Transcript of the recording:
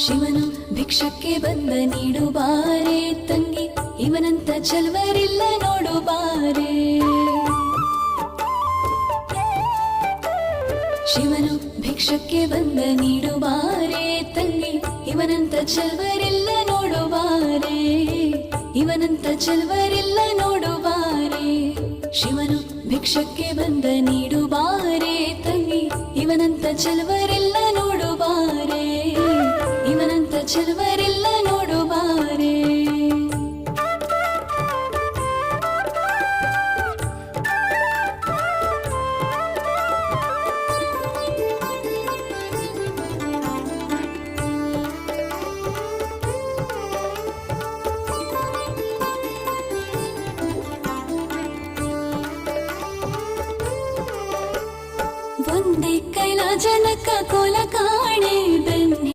ಶಿವನು ಭಿಕ್ಷಕ್ಕೆ ಬಂದ ನೀಡು ಬಾರೆ ತಂಗಿ, ಇವನಂತ ಚಲ್ವರಿಲ್ಲ ನೋಡು ಬಾರೆ. ಶಿವನು ಭಿಕ್ಷಕ್ಕೆ ಬಂದ ನೀಡು ಬಾರೆ ತಂಗಿ, ಇವನಂತ ಚಲ್ವರಿಲ್ಲ ನೋಡು ಬಾರೆ, ಇವನಂತ ಚಲ್ವರಿಲ್ಲ ನೋಡು ಬಾರೆ. ಶಿವನು ಭಿಕ್ಷಕ್ಕೆ ಬಂದ ನೀಡು ಬಾರೆ ತಂಗಿ, ಇವನಂತ ಚಲ್ವರಿಲ್ಲ ನೋಡು ಬಾರೆ, ಇವನಂತ ಚಲ್ವರಿಲ್ಲ ನೋಡು ಬಾರೆ. ಒಂದೇ ಕೈಲಾಜನಕ ಕೋಲಕ